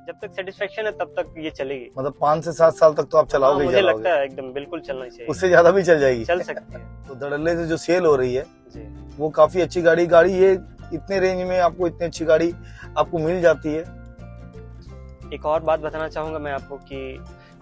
जब तक सेटिस्फेक्शन है तब तक ये चलेगी। मतलब 5 से 7 साल तक तो आप चलाओगे? मुझे लगता है एकदम बिल्कुल चलना चाहिए। उससे ज्यादा भी चल जाएगी? चल सकती है। तो धड़ल्ले से जो सेल हो रही है जी, वो काफी अच्छी गाड़ी ये इतने रेंज में आपको इतनी अच्छी गाड़ी आपको मिल जाती है। एक और बात बताना चाहूंगा मैं आपको कि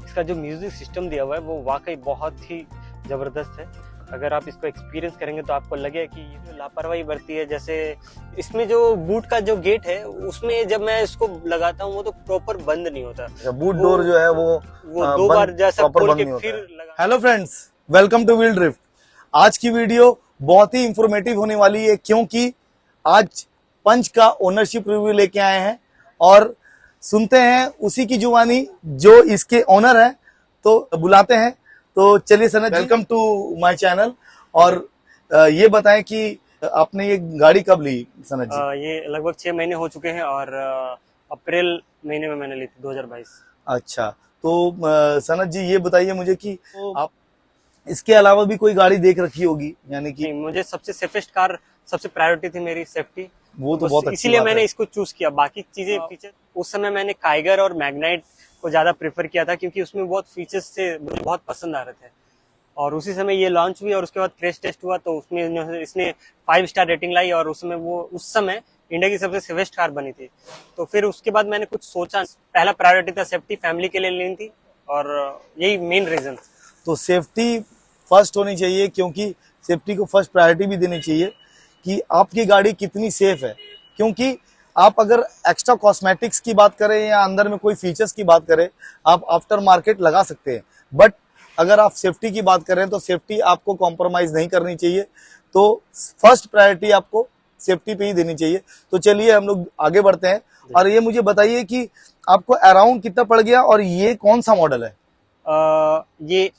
इसका जो म्यूजिक सिस्टम दिया हुआ है वो वाकई बहुत ही जबरदस्त है। अगर आप इसको एक्सपीरियंस करेंगे तो आपको लगेगा कि ये जो लापरवाही बरती है, जैसे इसमें जो बूट का जो गेट है उसमें जब मैं इसको लगाता हूँ वो तो प्रॉपर बंद नहीं होता। बूट डोर जो है वो 2 बार जैसा खोल के फिर लगा। Hello friends, welcome two wheel drift. आज की वीडियो बहुत ही इंफॉर्मेटिव होने वाली है क्योंकि आज पंच का ओनरशिप रिव्यू लेके आए हैं और सुनते हैं उसी की जुबानी जो इसके ओनर है, तो बुलाते हैं। तो चलिए Sanat, welcome to my channel. और ये बताएं कि आपने ये गाड़ी कब ली सनत जी? ये लगभग 6 महीने हो चुके हैं और अप्रैल महीने में मैंने ली थी 2022। अच्छा, तो सनत जी ये बताइए मुझे कि आप इसके अलावा भी कोई गाड़ी देख रखी होगी, यानी कि? मुझे सबसे सेफेस्ट कार, सबसे प्रायोरिटी थी मेरी सेफ्टी, वो तो बहुत अच्छी इसीलिए बात मैंने है। इसको चूज किया। बाकी चीजें फीचर उस समय मैंने काइगर और मैग्नाइट को ज्यादा प्रेफर किया था क्योंकि उसमें बहुत फीचर्स से मुझे बहुत पसंद आ रहे थे। और उसी समय ये लॉन्च हुई और उसके बाद क्रैश टेस्ट हुआ तो उसमें इसने 5 स्टार रेटिंग लाई और उसमें वो उस समय इंडिया की सबसे सेफेस्ट कार बनी थी। तो फिर उसके बाद मैंने कुछ सोचा, पहला प्रायोरिटी था सेफ्टी, फैमिली के लिए लेनी थी और यही मेन रीजन। तो सेफ्टी फर्स्ट होनी चाहिए क्योंकि सेफ्टी को फर्स्ट प्रायोरिटी भी देनी चाहिए कि आपकी गाड़ी कितनी सेफ है। क्योंकि आप अगर एक्स्ट्रा कॉस्मेटिक्स की बात करें या अंदर में कोई फीचर्स की बात करें, आप आफ्टर मार्केट लगा सकते हैं, बट अगर आप सेफ्टी की बात करें तो सेफ्टी आपको कॉम्प्रोमाइज नहीं करनी चाहिए। तो फर्स्ट प्रायोरिटी आपको सेफ्टी पे ही देनी चाहिए। तो चलिए हम लोग आगे बढ़ते हैं और ये मुझे बताइए कि आपको अराउंड कितना पड़ गया और ये कौन सा मॉडल है? ये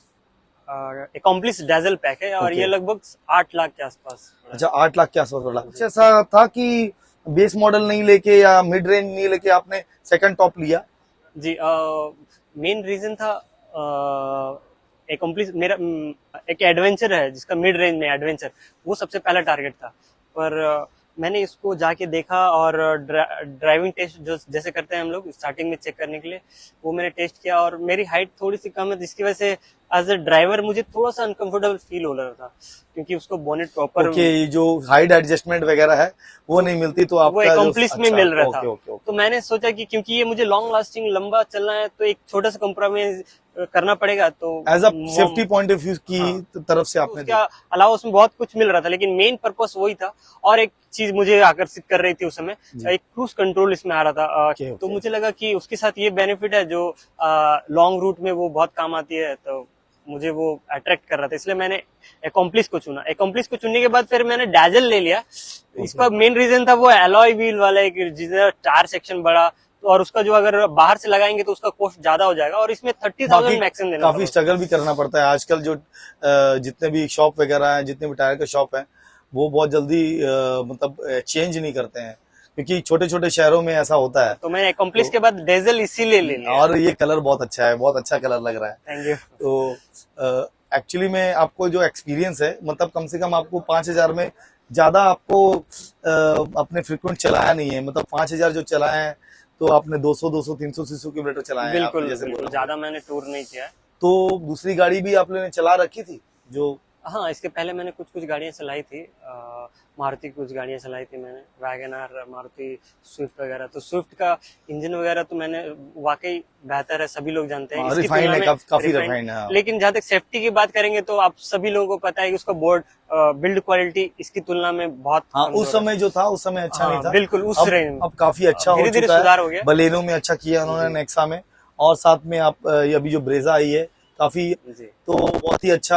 अकॉम्प्लिश डैजल पैक है और Okay. ये लगभग 8 लाख के आसपास। अच्छा, 8 लाख के आसपास पड़ा। कुछ ऐसा था कि बेस मॉडल नहीं लेके या मिड रेंज नहीं लेके आपने सेकंड टॉप लिया? जी, मेन रीजन था अकॉम्प्लिश मेरा एक एडवेंचर है जिसका मिड रेंज में एडवेंचर, वो सबसे पहला टारगेट था। पर मैंने इसको जाके देखा और ड्राइविंग टेस्ट जो जैसे करते हैं हम लोग स्टार्टिंग में चेक करने के लिए, वो मैंने टेस्ट किया और मेरी हाइट थोड़ी सी कम है जिसकी वजह से एज अ ड्राइवर मुझे थोड़ा सा अनकंफर्टेबल फील हो रहा था क्योंकि उसको बोनेट प्रॉपर जो हाइट एडजस्टमेंट वगैरह है वो नहीं मिलती, तो आपका वो अकॉम्प्लिश में मिल रहा था। ओके। तो मैंने सोचा कि क्योंकि ये मुझे लॉन्ग लास्टिंग लंबा चलना है तो एक छोटा सा कॉम्प्रोमाइज करना पड़ेगा। तो as a safety point of view की तरफ से आपने उसके अलावा उसमें बहुत कुछ मिल रहा था लेकिन मेन पर्पस वही था। और एक चीज मुझे आकर्षित कर रही थी उस समय, एक क्रूज कंट्रोल इसमें आ रहा था। तो मुझे लगा कि उसके साथ ये बेनिफिट है जो लॉन्ग रूट में वो बहुत काम आती है, तो मुझे वो अट्रैक्ट कर रहा था, इसलिए मैंने अकॉम्प्लिश को चुना। अकॉम्प्लिश को चुनने के बाद फिर मैंने डैजल ले लिया। इसका मेन रीजन था वो एलॉय व्हील वाला, एक जिसका टायर सेक्शन बड़ा और उसका जो अगर बाहर से लगाएंगे तो उसका कॉस्ट ज्यादा हो जाएगा और इसमें 30,000 मैक्सिमम देना। काफी स्ट्रगल भी करना पड़ता है आजकल। जो जितने भी शॉप वगैरह हैं, जितने भी टायर के शॉप हैं, वो बहुत जल्दी मतलब चेंज नहीं करते हैं क्योंकि छोटे छोटे शहरों में ऐसा होता है। तो मैंने अकॉम्प्लिश के बाद डीजल इसीलिए ले लिया। और ये कलर बहुत अच्छा है, बहुत अच्छा कलर लग रहा है। Thank you. तो एक्चुअली में आपको जो एक्सपीरियंस है, मतलब कम से कम आपको 5,000 में ज्यादा आपको अपने फ्रीक्वेंट चलाया नहीं है। मतलब 5,000 जो चलाए हैं तो आपने 200, 300 सीसी किलोमीटर चलाए हैं। बिल्कुल ज्यादा मैंने टूर नहीं किया। तो दूसरी गाड़ी भी आपने चला रखी थी जो? हाँ, इसके पहले मैंने कुछ गाड़ियां चलाई थी। मारुति कुछ गाड़ियां चलाई थी मैंने, वैगनआर, मारुति स्विफ्ट वगैरह। तो स्विफ्ट का इंजन वगैरह तो मैंने वाकई बेहतर है, सभी लोग जानते हैं। इसकी रिफाइंड है, काफी रिफाइंड रिफाइंड है। लेकिन जहाँ तक सेफ्टी की बात करेंगे तो आप सभी लोगों को पता है कि उसका बोर्ड बिल्ड क्वालिटी इसकी तुलना में बहुत उस समय जो था उस समय अच्छा नहीं था। बिल्कुल उस रेंज अब काफी अच्छा हो चुका है, सुधार हो गया। बलेनो में अच्छा किया उन्होंने, नेक्सा में, और साथ में आप अभी जो ब्रेजा आई है काफी, तो बहुत ही अच्छा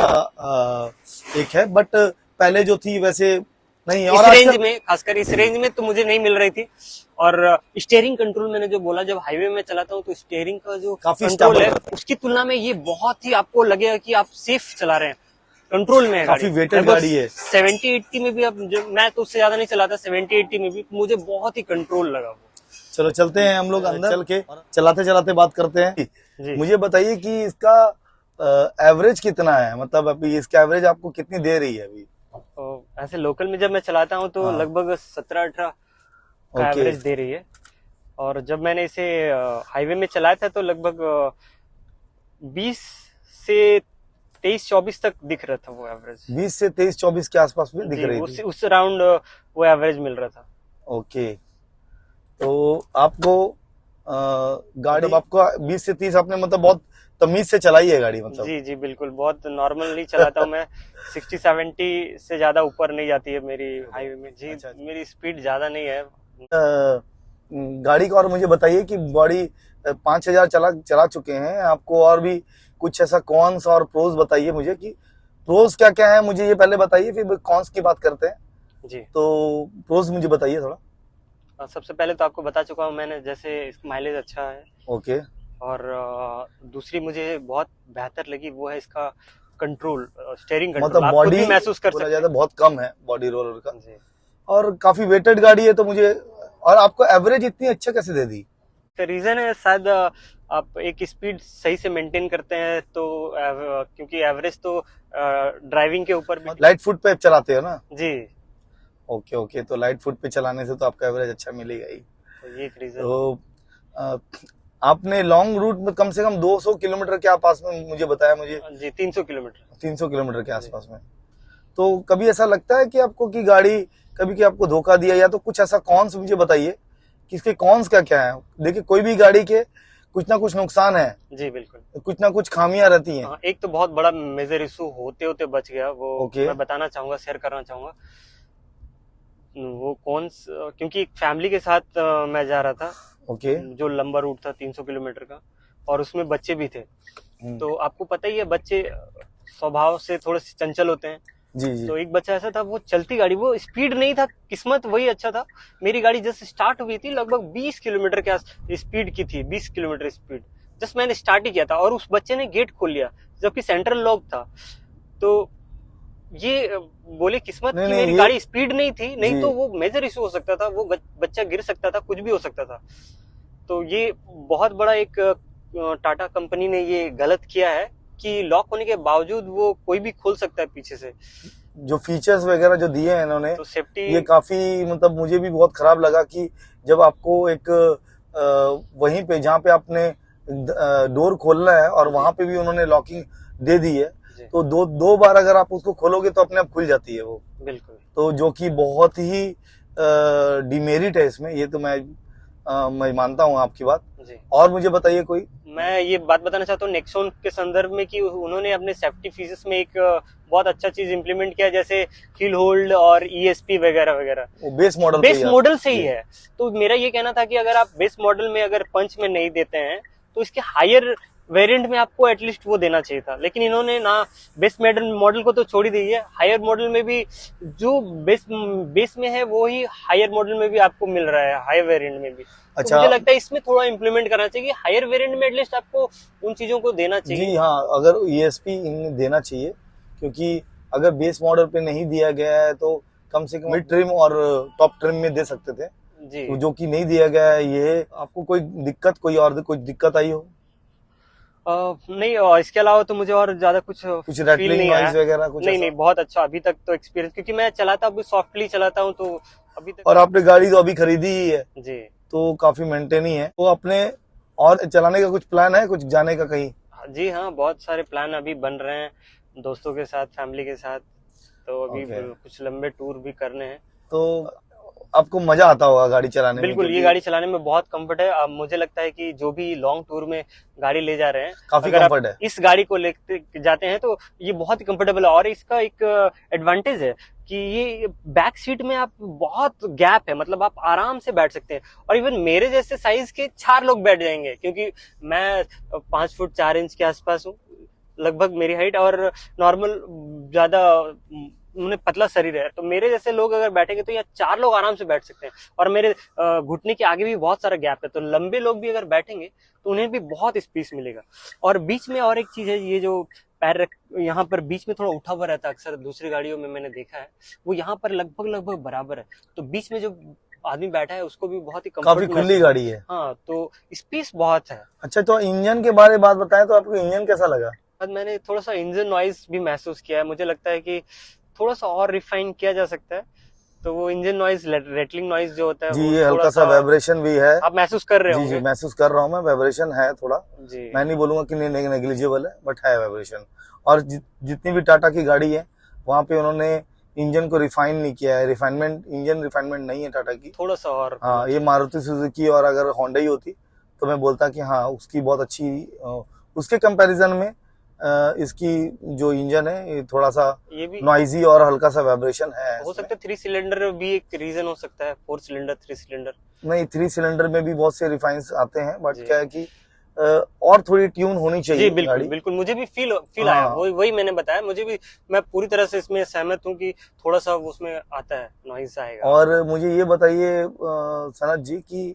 एक है। बट पहले जो थी वैसे नहीं है। और इस रेंज में, खासकर इस रेंज में तो मुझे नहीं मिल रही थी। और स्टीयरिंग कंट्रोल मैंने जो बोला, जब हाईवे में चलाता हूँ तो स्टीयरिंग का जो कंट्रोल है उसकी तुलना में ये बहुत ही आपको लगेगा कि आप सेफ चला रहे हैं, कंट्रोल में है। काफी वेटेड गाड़ी है। 70-80 में भी, अब मैं तो उससे ज्यादा नहीं चलाता, 70-80 में भी मुझे बहुत ही कंट्रोल लगा। चलो चलते हैं हम लोग अंदर, चल के चलाते चलाते बात करते हैं। मुझे बताइए कि इसका एवरेज कितना है, मतलब अभी इसका एवरेज आपको कितनी दे रही है अभी? ऐसे लोकल में जब मैं चलाता हूँ तो लगभग 17-18 का एवरेज दे रही है। और जब मैंने इसे हाईवे में चलाया था तो लगभग 20 से 23-24 तक दिख रहा था वो एवरेज। 20 से 23-24 के आसपास में दिख जी, रही थी। उस राउंड वो एवरेज मिल रहा था। ओके, तो आपको गाड़ी मतलब आपको 20 से 30 आपने मतलब बहुत तमीज से चलाई है गाड़ी मतलब। जी जी बिल्कुल, बहुत नॉर्मली चलाता हूँ मैं। 60-70 से ज्यादा ऊपर नहीं जाती है मेरी हाईवे में। जी अच्छा। मेरी स्पीड ज्यादा नहीं है। गाड़ी का और मुझे बताइए कि गाड़ी 5000 चला चुके हैं आपको, और भी कुछ ऐसा कॉन्स और प्रोज बताइए मुझे कि प्रोज क्या क्या है, मुझे ये पहले बताइए फिर कॉन्स की बात करते हैं। जी, तो प्रोज मुझे बताइए थोड़ा। सबसे पहले तो आपको बता चुका हूँ मैंने, जैसे इसका माइलेज अच्छा है। ओके। और दूसरी मुझे बहुत बेहतर लगी वो है इसका कंट्रोल, स्टीयरिंग कंट्रोल। मतलब आप खुद बॉडी भी महसूस कर बोला सकते जाता है बहुत कम है बॉडी रोलर का, हैं। जी, और काफी वेटेड गाड़ी है, तो मुझे और आपको एवरेज इतनी अच्छा कैसे दे दी? तो रीजन है शायद आप एक स्पीड सही से मेंटेन करते हैं तो क्योंकि एवरेज तो ड्राइविंग के ऊपर भी। लाइट फुट पे चलाते हो ना? जी, ओके ओके, तो लाइट फुट पे चलाने से तो आपका एवरेज अच्छा मिलेगा ही। तो ये एक रीजन है। तो अ, आपने लॉन्ग रूट में कम से कम 200 किलोमीटर के आसपास में मुझे बताया, मुझे जी 300 किलोमीटर। 300 किलोमीटर के आसपास में। तो कभी ऐसा लगता है कि आपको कि गाड़ी कभी कि आपको धोखा दिया, या तो कुछ ऐसा कॉन्स मुझे बताइए कि इसके कॉन्स क्या क्या है। देखिए कोई भी गाड़ी के कुछ ना कुछ नुकसान है, जी बिल्कुल। कुछ ना कुछ खामियां रहती हैं। हाँ, एक तो बहुत बड़ा मेजर इशू होते होते बच गया वो। ओके। मैं बताना चाहूंगा, शेयर करना चाहूंगा वो कौन क्योंकि एक फैमिली के साथ मैं जा रहा था। ओके। जो लंबा रूट था 300 किलोमीटर का, और उसमें बच्चे भी थे। तो आपको पता ही है बच्चे स्वभाव से थोड़े से चंचल होते हैं। जी जी। तो एक बच्चा ऐसा था, वो चलती गाड़ी, वो स्पीड नहीं था, किस्मत वही अच्छा था। मेरी गाड़ी जस्ट स्टार्ट हुई थी, लगभग 20 किलोमीटर के स्पीड की थी, 20 किलोमीटर स्पीड जस्ट मैंने स्टार्ट ही किया था, और उस बच्चे ने गेट खोल लिया जबकि सेंट्रल लॉक था। तो ये बोले किस्मत नहीं की नहीं, मेरी गाड़ी स्पीड नहीं थी, नहीं जी। तो वो मेजर इशू हो सकता था, वो बच्चा गिर सकता था, कुछ भी हो सकता था। तो ये बहुत बड़ा एक टाटा कंपनी ने ये गलत किया है कि लॉक होने के बावजूद वो कोई भी खोल सकता है पीछे से। जो फीचर्स वगैरह जो दिए हैं इन्होंने, तो सेफ्टी ये काफी मतलब मुझे भी बहुत खराब लगा कि जब आपको एक वहीं पे जहाँ पे आपने डोर खोलना है और वहां पे भी उन्होंने लॉकिंग दे दी है, तो दो बार अगर आप उसको खोलोगे तो अपने आप खुल जाती है वो। बिल्कुल। तो जो कि बहुत ही डिमेरिट है इसमें, ये तो मैं मानता हूँ आपकी बात। जी। और मुझे बताइए कोई। मैं ये बात बताना चाहता हूँ नेक्सॉन के संदर्भ में कि उन्होंने अपने सेफ्टी फीचर्स में एक बहुत अच्छा चीज इंप्लीमेंट किया, जैसे हिल होल्ड और ESP वगैरह वगैरह। वो बेस मॉडल से ही है। तो मेरा ये कहना था कि अगर आप बेस मॉडल में अगर पंच में नहीं देते हैं तो इसके हायर वेरिएंट में आपको एटलीस्ट वो देना चाहिए था, लेकिन इन्होंने ना बेस मॉडल को तो छोड़ ही दी है, हायर मॉडल में भी जो बेस में है वो ही हायर मॉडल में भी आपको मिल रहा है, हायर वेरिएंट में भी। अच्छा। तो मुझे लगता है इसमें थोड़ा इम्प्लीमेंट करना चाहिए, हायर वेरिएंट में एटलीस्ट आपको उन चीजों को देना चाहिए। जी हाँ, अगर ESP इन्हें देना चाहिए, क्योंकि अगर बेस मॉडल पे नहीं दिया गया है तो कम से कम मिड ट्रिम और टॉप ट्रिम में दे सकते थे। जी। तो जो कि नहीं दिया गया है, ये आपको कोई दिक्कत, कोई और कोई दिक्कत आई हो? नहीं, और इसके अलावा तो मुझे और ज्यादा कुछ फील नहीं आया वगैरह कुछ नहीं ऐसा? नहीं, बहुत अच्छा अभी तक तो एक्सपीरियंस, क्योंकि मैं चलाता अभी सॉफ्टली चलाता हूँ, तो अभी तक। और आपने गाड़ी तो अभी खरीदी ही है जी, तो काफी मेंटेन ही है। तो अपने और चलाने का कुछ प्लान है, कुछ जाने का कहीं? जी हाँ, बहुत सारे प्लान अभी बन रहे हैं, दोस्तों के साथ, फैमिली के साथ। तो अभी कुछ लंबे टूर भी करने हैं। तो आपको मजा आता होगा गाड़ी चलाने में? बिल्कुल, ये गाड़ी चलाने में बहुत कंफर्ट है। अब मुझे लगता है कि जो भी लॉन्ग टूर में गाड़ी ले जा रहे हैं, काफी अगर कंफर्ट आप है। इस गाड़ी को लेते जाते हैं तो ये बहुत ही कंफर्टेबल है। और इसका एक एडवांटेज है कि ये बैक सीट में आप बहुत गैप है, मतलब आप आराम से बैठ सकते हैं, और इवन मेरे जैसे साइज के 4 लोग बैठ जाएंगे, क्योंकि मैं 5 फुट 4 इंच के आसपास हूँ लगभग मेरी हाइट, और नॉर्मल ज्यादा उन्हें पतला शरीर है। तो मेरे जैसे लोग अगर बैठेंगे तो यहाँ 4 लोग आराम से बैठ सकते हैं, और मेरे घुटने के आगे भी बहुत सारा गैप है, तो लंबे लोग भी अगर बैठेंगे तो उन्हें भी बहुत स्पेस मिलेगा। और बीच में और एक चीज है, ये जो पैर यहाँ पर बीच में थोड़ा उठा हुआ रहता है, अक्सर दूसरी गाड़ियों में मैंने देखा है, वो यहाँ पर लगभग बराबर है। तो बीच में जो आदमी बैठा है उसको भी बहुत ही काफी खुली गाड़ी है। हाँ, तो स्पेस बहुत है। अच्छा, तो इंजन के बारे में बात बताएं तो आपको इंजन कैसा लगा? मैंने थोड़ा सा इंजन नॉइज भी महसूस किया है, मुझे लगता है कि थोड़ा सा और रिफाइन किया जा सकता है। तो वो इंजन नॉइज, रेटलिंग नॉइज जो होता है जी, वो ये हल्का थोड़ा सा वाइब्रेशन भी है। आप महसूस कर रहे जी होंगे। जी, महसूस कर रहा हूँ मैं, वाइब्रेशन है थोड़ा। जी मैं नहीं बोलूंगा कि नेग्लिजिबल है, बट है वाइब्रेशन। और जितनी भी टाटा की गाड़ी है वहाँ पे उन्होंने इंजन को रिफाइन नहीं किया है। रिफाइनमेंट, इंजन रिफाइनमेंट नहीं है टाटा की। थोड़ा सा और हाँ, ये मारुति सुजुकी और अगर होंडा ही होती तो मैं बोलता कि हाँ उसकी बहुत अच्छी, उसके कंपैरिजन में इसकी जो इंजन है ये थोड़ा सा ये भी नॉइजी और हल्का सा वाइब्रेशन है हो इसमें। सकता है 3 सिलेंडर भी एक रीजन हो सकता है, 4 सिलेंडर 3 सिलेंडर। नहीं, 3 सिलेंडर में भी बहुत से रिफाइंस आते हैं, बट जी क्या है कि और थोड़ी ट्यून होनी जी चाहिए बिल्कुल गाड़ी। बिल्कुल, मुझे भी फील आया, हाँ, वही मैंने बताया, मुझे भी, मैं पूरी तरह से इसमें सहमत हूँ कि थोड़ा सा उसमें आता है, नॉइज आएगा और आपको। मुझे ये बताइए सनत जी कि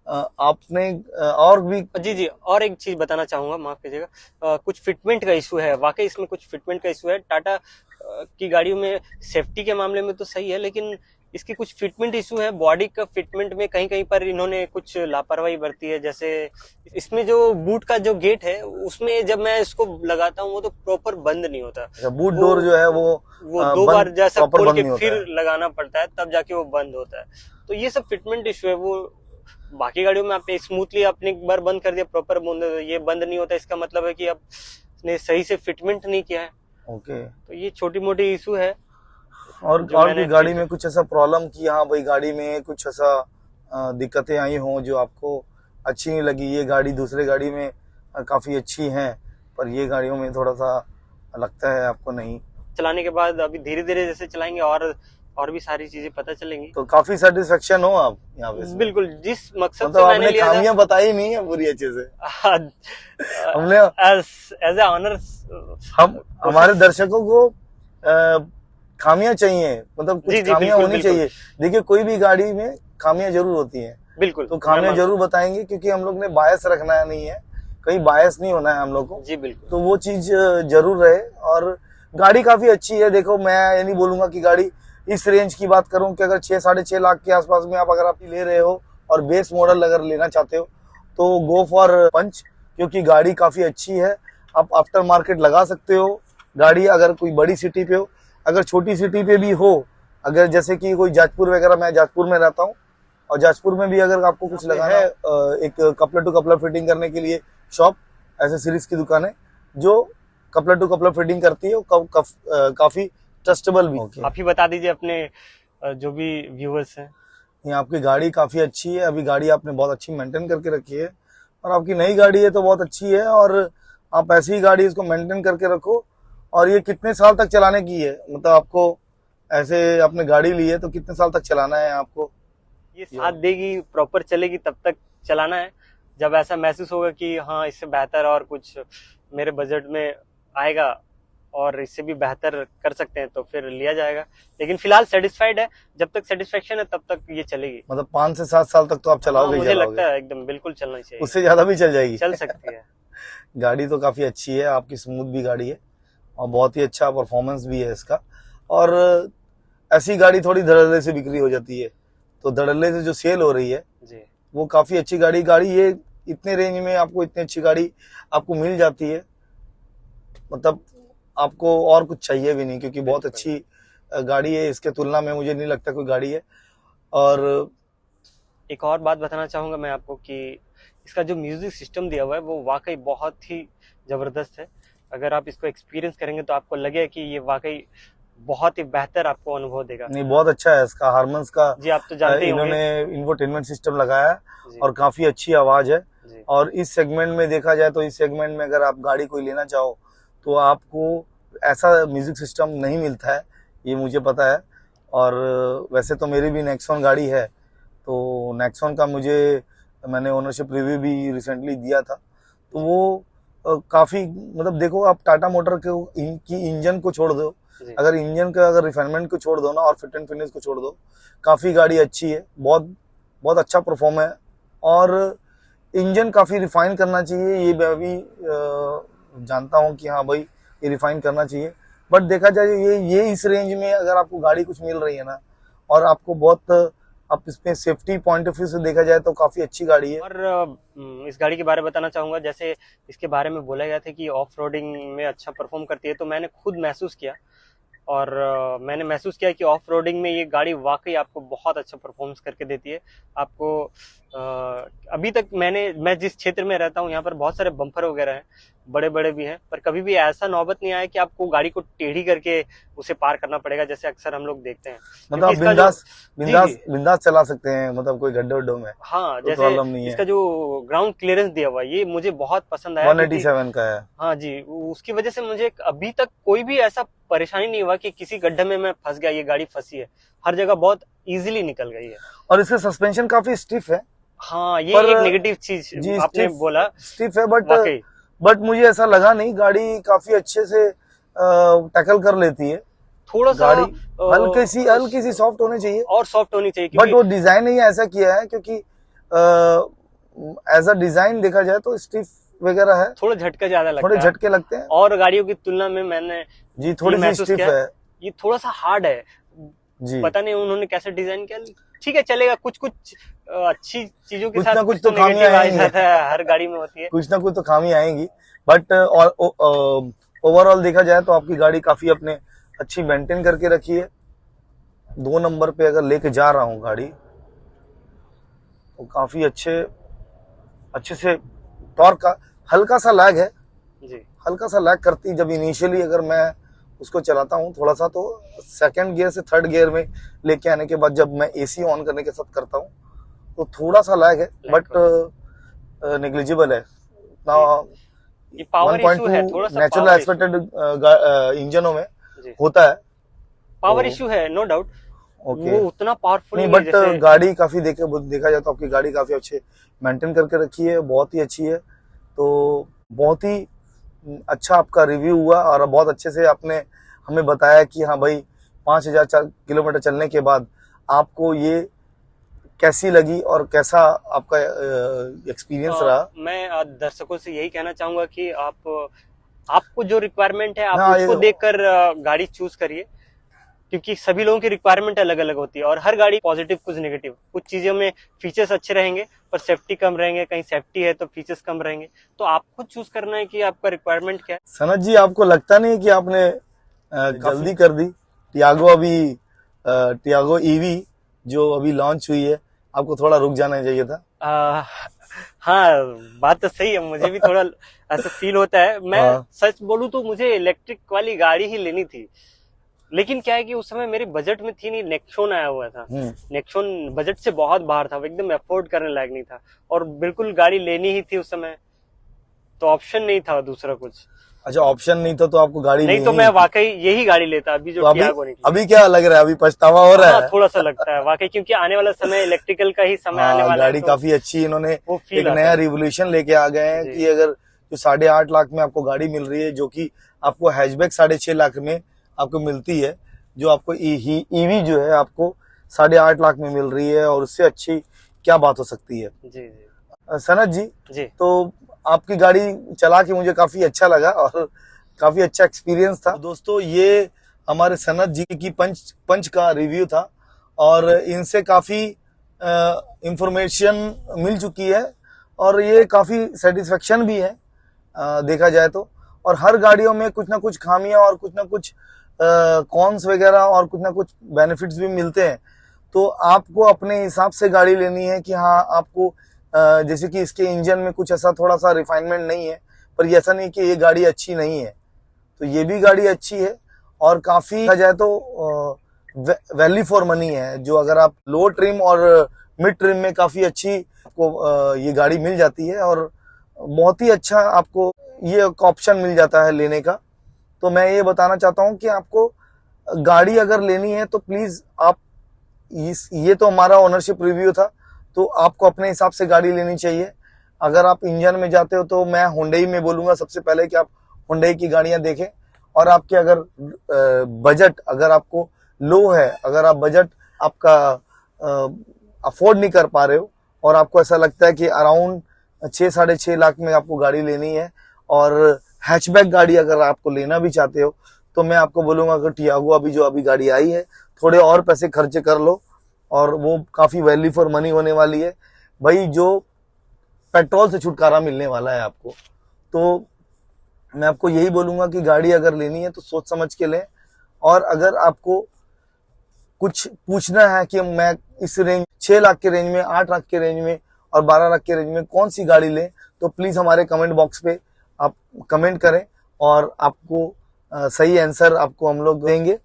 आपने और भी। जी जी, और एक चीज बताना चाहूंगा, माफ कीजिएगा, कुछ फिटमेंट का इशू है, वाकई इसमें कुछ फिटमेंट का इशू है। टाटा की गाड़ियों में सेफ्टी के मामले में तो सही है, लेकिन इसकी कुछ फिटमेंट इशू है, बॉडी का फिटमेंट में कहीं कहीं पर इन्होंने कुछ लापरवाही बरती है। जैसे इसमें जो बूट का जो गेट है उसमें जब मैं इसको लगाता हूँ वो तो प्रॉपर बंद नहीं होता। अच्छा, बूट वो डोर जो है वो दो बार बंद, जैसा प्रॉपर खोल बंद के नहीं होता फिर है। लगाना पड़ता है, तब जाके वो बंद होता है। तो ये सब फिटमेंट इशू है। वो बाकी गाड़ियों में आपने स्मूथली आपने एक बार बंद कर दिया, प्रॉपर बंद, ये बंद नहीं होता, इसका मतलब है कि आपने सही से फिटमेंट नहीं किया है। ओके। तो ये छोटी मोटी इशू है जो और भी मैंने गाड़ी फील। में कुछ ऐसा प्रॉब्लम कि हाँ भाई गाड़ी में कुछ ऐसा दिक्कतें आई हों जो आपको अच्छी नहीं लगी? ये गाड़ी दूसरे गाड़ी में काफी अच्छी है, पर ये गाड़ियों में थोड़ा सा लगता है आपको नहीं। चलाने के बाद अभी धीरे धीरे जैसे चलाएंगे और भी सारी चीजें पता चलेंगी। तो काफी सेटिस्फेक्शन हो आप यहाँ पे इसमें? बिल्कुल, जिस मकसद मतलब से मैंने आपने लिया था खामियां बताई नहीं है पूरी अच्छे से। हमने एज ए ऑनर, हम हमारे दर्शकों को खामियां चाहिए, मतलब जी कुछ जी खामियां बिल्कुल होनी बिल्कुल चाहिए। देखिए, कोई भी गाड़ी में खामियां जरूर होती हैं, बिल्कुल, तो मैं खामियां मानता जरूर बताएंगे, क्योंकि हम लोग ने बायस रखना नहीं है, कहीं बायस नहीं होना है हम लोग को। हूं। जी बिल्कुल तो वो चीज जरूर रहे। और गाड़ी काफी अच्छी है। देखो, मैं ये नहीं बोलूंगा कि गाड़ी इस रेंज की बात करूं कि अगर 6-6.5 लाख के आसपास में आप अगर आप ले रहे हो और बेस मॉडल अगर लेना चाहते हो तो गो फॉर पंच, क्योंकि गाड़ी काफी अच्छी है। आप आफ्टर मार्केट लगा सकते हो गाड़ी, अगर कोई बड़ी सिटी पे हो, अगर छोटी सिटी पे भी हो, अगर जैसे कि कोई जाजपुर वगैरह, मैं जाजपुर में रहता हूँ, और जाजपुर में भी अगर आपको कुछ लगाना है, एक कपलर टू कपलर फिटिंग करने के लिए शॉप, एसेसरीज की दुकान है जो कपलर टू कपलर फिटिंग करती है, काफी ट्रस्टेबल भी। आप ही बता दीजिए अपने जो भी व्यूअर्स हैं। ये आपकी गाड़ी काफी अच्छी है, अभी गाड़ी आपने बहुत अच्छी मेंटेन करके रखी है, और आपकी नई गाड़ी है तो बहुत अच्छी है, और आप ऐसी ही गाड़ी इसको मेंटेन करके रखो। और ये कितने साल तक चलाने की है? मतलब आपको ऐसे आपने गाड़ी ली है तो कितने साल तक चलाना है आपको? ये साथ देगी, प्रॉपर चलेगी तब तक चलाना है। जब ऐसा महसूस होगा कि हाँ इससे बेहतर और कुछ मेरे बजट में आएगा और इससे भी बेहतर कर सकते हैं तो फिर लिया जाएगा, लेकिन फिलहाल सेटिस्फाइड है। जब तक सेटिस्फेक्शन है तब तक ये चलेगी। मतलब 5 से 7 साल तक तो आप हाँ, चलाओगे? मुझे लगता है एकदम बिल्कुल चलना चाहिए, उससे ज्यादा भी चल जाएगी? चल सकती है। गाड़ी तो काफी अच्छी है आपकी, स्मूथ भी गाड़ी है और बहुत ही अच्छा परफॉर्मेंस भी है इसका। और ऐसी गाड़ी थोड़ी धड़ल्ले से बिक्री हो जाती है, तो धड़ल्ले से जो सेल हो रही है जी वो काफी अच्छी गाड़ी ये इतने रेंज में आपको इतनी अच्छी गाड़ी आपको मिल जाती है, मतलब आपको और कुछ चाहिए भी नहीं, क्योंकि बहुत अच्छी गाड़ी है। इसके तुलना में मुझे नहीं लगता कोई गाड़ी है। और एक और बात बताना चाहूंगा मैं आपको कि इसका जो म्यूजिक सिस्टम दिया हुआ है वो वाकई बहुत ही जबरदस्त है। अगर आप इसको एक्सपीरियंस करेंगे तो आपको लगेगा कि ये वाकई बहुत ही बेहतर आपको अनुभव देगा। नहीं, बहुत अच्छा है इसका हारमन्स का। जी आप तो जानते ही इन्होंने होंगे। इंफोटेनमेंट सिस्टम लगाया है जी और काफी अच्छी आवाज है। जी और इस सेगमेंट में देखा जाए तो इस सेगमेंट में अगर आप गाड़ी कोई लेना चाहो तो आपको ऐसा म्यूजिक सिस्टम नहीं मिलता है, ये मुझे पता है। और वैसे तो मेरी भी नेक्सॉन गाड़ी है, तो नेक्सॉन का मैंने ओनरशिप रिव्यू भी रिसेंटली दिया था। तो वो काफी, मतलब देखो, आप टाटा मोटर की इंजन को छोड़ दो, जी अगर इंजन का अगर रिफाइनमेंट को छोड़ दो ना, और फिट एंड फिनिश को छोड़ दो, काफी गाड़ी अच्छी है, बहुत बहुत अच्छा परफॉर्म है। और इंजन काफी रिफाइन करना चाहिए, ये मैं भी जानता हूँ कि हाँ भाई ये रिफाइन करना चाहिए। बट देखा जाए ये इस रेंज में अगर आपको गाड़ी कुछ मिल रही है ना, और आपको बहुत, आप इसमें सेफ्टी पॉइंट ऑफ व्यू से देखा जाए तो काफी अच्छी गाड़ी है। और इस गाड़ी के बारे में बताना चाहूंगा, जैसे इसके बारे में बोला गया था कि ऑफ रोडिंग में अच्छा परफॉर्म करती है, तो मैंने खुद महसूस किया और मैंने महसूस किया कि ऑफ रोडिंग में ये गाड़ी वाकई आपको बहुत अच्छा परफॉर्मेंस करके देती है। आपको अभी तक मैं जिस क्षेत्र में रहता हूँ यहाँ पर बहुत सारे बम्पर वगैरह हैं, बड़े बड़े भी हैं, पर कभी भी ऐसा नौबत नहीं आया कि आपको गाड़ी को टेढ़ी करके उसे पार करना पड़ेगा, जैसे अक्सर हम लोग देखते हैं। मतलब आप इसका बिंदास जी बिंदास जी बिंदास चला सकते हैं, मतलब कोई गड्ढे उड्ढों में हाँ, तो जैसे प्रॉब्लम नहीं इसका है। जो ग्राउंड क्लियरेंस दिया हुआ है ये मुझे बहुत पसंद आया, क्योंकि 187 का है। हाँ जी, उसकी वजह से मुझे अभी तक कोई भी ऐसा परेशानी नहीं हुआ कि किसी गड्ढे में मैं फंस गया, ये गाड़ी फंसी है। हर जगह बहुत इजीली निकल गई है। और इसका सस्पेंशन काफी स्टिफ है। हाँ, ये पर एक नेगेटिव चीज जी आपने बोला। स्टिफ है, वाकई बट मुझे ऐसा लगा नहीं, गाड़ी काफी अच्छे से टैकल कर लेती है। थोड़ा सा गाड़ी हल्की सी सॉफ्ट होनी चाहिए, और सॉफ्ट होनी चाहिए, बट क्योंकि वो डिजाइन ही ऐसा किया है, क्योंकि एज अ डिजाइन देखा जाए तो स्टिफ वगैरह है, थोड़ा झटका ज्यादा लगता थोड़े है झटके लगते हैं। और गाड़ियों की तुलना में मैंने जी थोड़ी सी महसूस स्टिफ किया है ये थोड़ा सा हार्ड है। जी। पता नहीं उन्होंने कैसे डिजाइन किया, ठीक है चलेगा। कुछ कुछ अच्छी चीजों के कुछ साथ ना कुछ तो नेगेटिव खामियां आ आएंगी, जाता है, हर गाड़ी में होती है। कुछ ना कुछ तो खामी आएंगी, बट ओवरऑल देखा जाए तो आपकी गाड़ी काफी अपने अच्छी मेंटेन करके रखी है। 2 नंबर पे अगर लेके जा रहा हूँ गाड़ी तो काफी अच्छे से टॉर्क का हल्का सा लैग है, जी हल्का सा लैग करती जब इनिशियली अगर मैं उसको चलाता हूँ थोड़ा सा, तो सेकंड गियर से थर्ड गियर में लेके आने के बाद जब मैं एसी ऑन करने के साथ करता हूँ तो थोड़ा सा लैग है, बट नेग्लिजिबल है ना। ये पावर इशू है, थोड़ा सा नेचुरल पावर एस्पेक्टेड इंजनों में जी होता है, पावर तो इशू है, नो डाउट। ओके वो उतना पावरफुल नहीं, नहीं है बट जैसे गाड़ी काफी देखा जाए तो आपकी गाड़ी काफी अच्छे मेंटेन करके रखी है, बहुत ही अच्छी है। तो बहुत ही अच्छा आपका रिव्यू हुआ और बहुत अच्छे से आपने हमें बताया कि हाँ भाई 5000 किलोमीटर चलने के बाद आपको ये कैसी लगी और कैसा आपका एक्सपीरियंस रहा। मैं दर्शकों से यही कहना चाहूंगा कि आपको जो रिक्वायरमेंट है आप हाँ, उसको देखकर गाड़ी चूज करिए, क्योंकि सभी लोगों की रिक्वायरमेंट अलग अलग होती है और हर गाड़ी पॉजिटिव कुछ नेगेटिव। कुछ चीजों में फीचर्स अच्छे रहेंगे पर सेफ्टी कम रहेंगे, कहीं सेफ्टी है तो फीचर्स कम रहेंगे। तो आपको चूज करना है कि आपका रिक्वायरमेंट क्या है। सनत जी, आपको लगता नहीं कि आपने जल्दी कर दी? टियागो ईवी जो अभी लॉन्च हुई है, आपको थोड़ा रुक जाना चाहिए था। हाँ, बात तो सही है, मुझे भी थोड़ा ऐसा फील होता है। मैं सच बोलूं तो मुझे इलेक्ट्रिक वाली गाड़ी ही लेनी थी, लेकिन क्या है कि उस समय मेरे बजट में थी नहीं। नेक्सॉन आया हुआ था, नेक्सॉन बजट से बहुत बाहर था, वो एकदम अफोर्ड करने लायक नहीं था और बिल्कुल गाड़ी लेनी ही थी उस समय, तो ऑप्शन नहीं था दूसरा कुछ। अच्छा, ऑप्शन नहीं था तो आपको गाड़ी नहीं तो मैं वाकई यही गाड़ी लेता अभी जो टियागो निकली। अभी क्या लग रहा है? अभी पछतावा हो रहा है? थोड़ा सा लगता है वाकई, क्योंकि आने वाला समय इलेक्ट्रिकल का ही समय आने वाला है। गाड़ी काफी अच्छी, इन्होंने एक नया रिवोल्यूशन लेके आ गए हैं कि अगर जो 8.5 लाख में आपको गाड़ी मिल रही है, जो कि आपको हैचबैक 6.5 लाख में आपको मिलती है, जो आपको ईवी जो है आपको 8.5 लाख में मिल रही है, और उससे अच्छी क्या बात हो सकती है। जी सनत जी, तो आपकी गाड़ी चला के मुझे काफी अच्छा लगा और काफी अच्छा एक्सपीरियंस था। दोस्तों, ये हमारे सनत जी की पंच का रिव्यू था और इनसे काफी इंफॉर्मेशन मिल चुकी है और ये काफी सेटिस्फेक्शन भी है देखा जाए तो। और हर गाड़ियों में कुछ ना कुछ खामियां और कुछ ना कुछ कॉन्स वगैरह और कुछ ना कुछ बेनिफिट्स भी मिलते हैं। तो आपको अपने हिसाब से गाड़ी लेनी है कि हाँ आपको जैसे कि इसके इंजन में कुछ ऐसा थोड़ा सा रिफाइनमेंट नहीं है, पर ऐसा नहीं कि ये गाड़ी अच्छी नहीं है, तो ये भी गाड़ी अच्छी है और काफी कहा जाए तो वैल्यू फॉर मनी है। जो अगर आप लो ट्रिम और मिड ट्रिम में काफी अच्छी आपको ये गाड़ी मिल जाती है और बहुत ही अच्छा आपको ये ऑप्शन मिल जाता है लेने का। तो मैं ये बताना चाहता हूँ कि आपको गाड़ी अगर लेनी है तो प्लीज आप ये तो हमारा ओनरशिप रिव्यू था, तो आपको अपने हिसाब से गाड़ी लेनी चाहिए। अगर आप इंजन में जाते हो तो मैं हुंडई में बोलूंगा सबसे पहले कि आप हुंडई की गाड़ियां देखें। और आपके अगर बजट अगर आपको लो है, अगर आप बजट आपका अफोर्ड नहीं कर पा रहे हो और आपको ऐसा लगता है कि अराउंड 6-6.5 लाख में आपको गाड़ी लेनी है और हैचबैक गाड़ी अगर आपको लेना भी चाहते हो, तो मैं आपको बोलूंगा कि टियागो अभी गाड़ी आई है, थोड़े और पैसे खर्चे कर लो और वो काफी वैल्यू फॉर मनी होने वाली है भाई। जो पेट्रोल से छुटकारा मिलने वाला है आपको, तो मैं आपको यही बोलूंगा कि गाड़ी अगर लेनी है तो सोच समझ के लें और अगर आपको कुछ पूछना है कि मैं इस रेंज 6 लाख के रेंज में, 8 लाख के रेंज में और 12 लाख के रेंज में कौन सी गाड़ी लें, तो प्लीज हमारे कमेंट बॉक्स पे आप कमेंट करें और आपको सही आंसर आपको हम लोग देंगे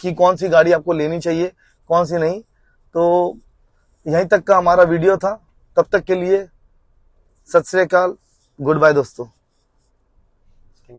कि कौन सी गाड़ी आपको लेनी चाहिए, कौन सी नहीं। तो यहीं तक का हमारा वीडियो था। तब तक के लिए सत श्री अकाल, गुड बाय दोस्तों।